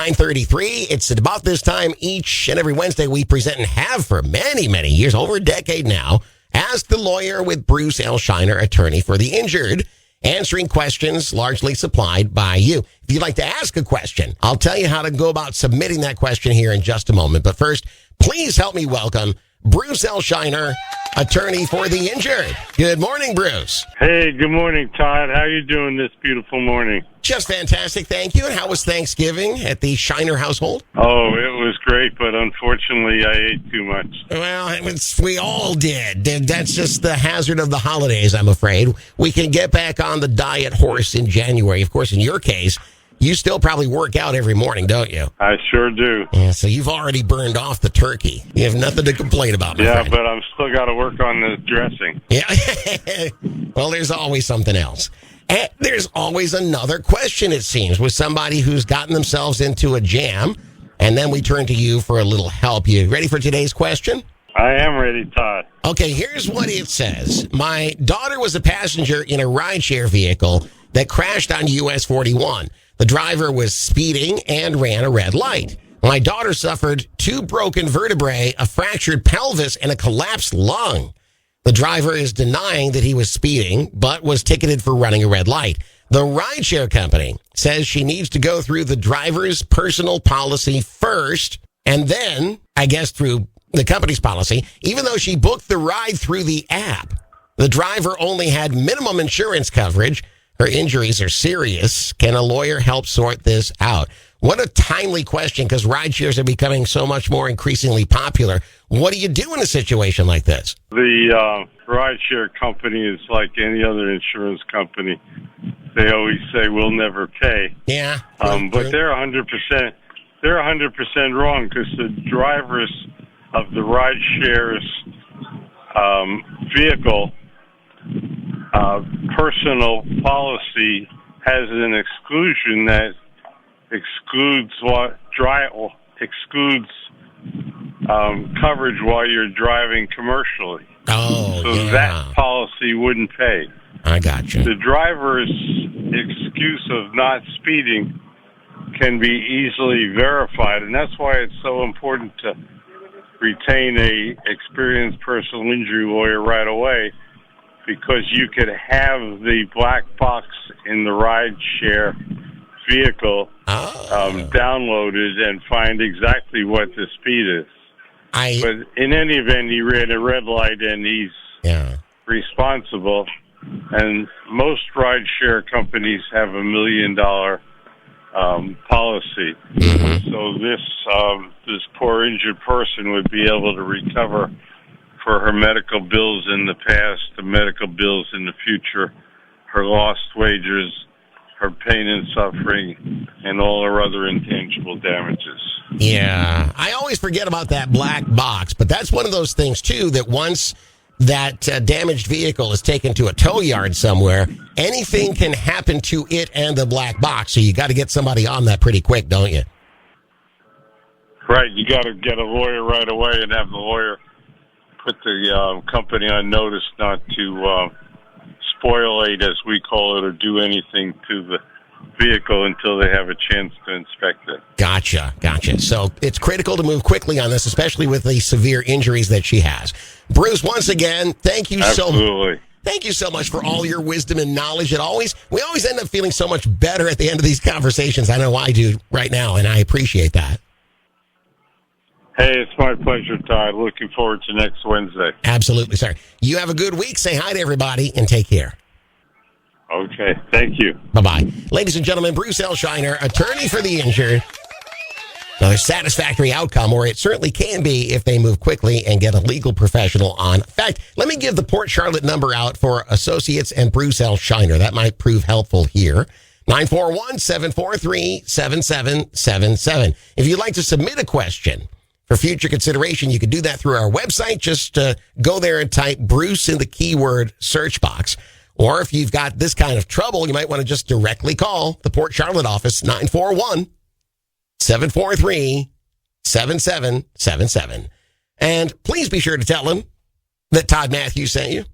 9:33. It's at about this time each and every Wednesday we present and have for many, many years, over a decade now, Ask the Lawyer with Bruce L. Shiner, attorney for the injured, answering questions largely supplied by you. If you'd like to ask a question, I'll tell you how to go about submitting that question here in just a moment. But first, please help me welcome Bruce L. Shiner, attorney for the injured. Good morning, Bruce. Hey, good morning, Todd. How you doing this beautiful morning? Just fantastic, thank you. And how was Thanksgiving at the Shiner household? Oh, it was great, but unfortunately I ate too much. Well, we all did. That's just the hazard of the holidays, I'm afraid. We can get back on the diet horse in January. Of course, in your case, you still probably work out every morning, don't you? I sure do. Yeah, so you've already burned off the turkey. You have nothing to complain about, my friend. But I'm still got to work on the dressing. Yeah. Well, there's always something else. And there's always another question, it seems, with somebody who's gotten themselves into a jam. And then we turn to you for a little help. You ready for today's question? I am ready, Todd. Okay, here's what it says. My daughter was a passenger in a rideshare vehicle that crashed on US 41. The driver was speeding and ran a red light. My daughter suffered 2 broken vertebrae, a fractured pelvis, and a collapsed lung. The driver is denying that he was speeding, but was ticketed for running a red light. The rideshare company says she needs to go through the driver's personal policy first, and then, I guess through the company's policy, even though she booked the ride through the app. The driver only had minimum insurance coverage. Her injuries are serious. Can a lawyer help sort this out? What a timely question, because rideshares are becoming so much more increasingly popular. What do you do in a situation like this? The rideshare company is like any other insurance company. They always say we'll never pay. Yeah. But they're 100%. They're 100% wrong, because the drivers of the rideshare's vehicle personal policy has an exclusion that excludes coverage while you're driving commercially. Oh, so yeah. that policy wouldn't pay. I got you. The driver's excuse of not speeding can be easily verified, and that's why it's so important to retain a experienced personal injury lawyer right away, because you could have the black box in the rideshare vehicle downloaded and find exactly what the speed is. But in any event, he ran a red light and he's responsible. And most rideshare companies have $1 million policy. Mm-hmm. So this poor injured person would be able to recover for her medical bills in the past, the medical bills in the future, her lost wages, her pain and suffering, and all her other intangible damages. Yeah. I always forget about that black box, but that's one of those things, too, that once that damaged vehicle is taken to a tow yard somewhere, anything can happen to it and the black box. So you got to get somebody on that pretty quick, don't you? Right. You got to get a lawyer right away and have the lawyer put the company on notice not to spoilate, as we call it, or do anything to the vehicle until they have a chance to inspect it. Gotcha. So it's critical to move quickly on this, especially with the severe injuries that she has. Bruce, once again, thank you Thank you so much for all your wisdom and knowledge. We always end up feeling so much better at the end of these conversations. I know I do right now, and I appreciate that. Hey, it's my pleasure, Todd. Looking forward to next Wednesday. Absolutely, sir. You have a good week. Say hi to everybody and take care. Okay, thank you. Bye-bye. Ladies and gentlemen, Bruce L. Shiner, attorney for the injured. Another satisfactory outcome, or it certainly can be if they move quickly and get a legal professional on. In fact, let me give the Port Charlotte number out for Associates and Bruce L. Shiner. That might prove helpful here. 941-743-7777. If you'd like to submit a question for future consideration, you can do that through our website. Just go there and type Bruce in the keyword search box. Or if you've got this kind of trouble, you might want to just directly call the Port Charlotte office, 941-743-7777. And please be sure to tell them that Todd Matthews sent you.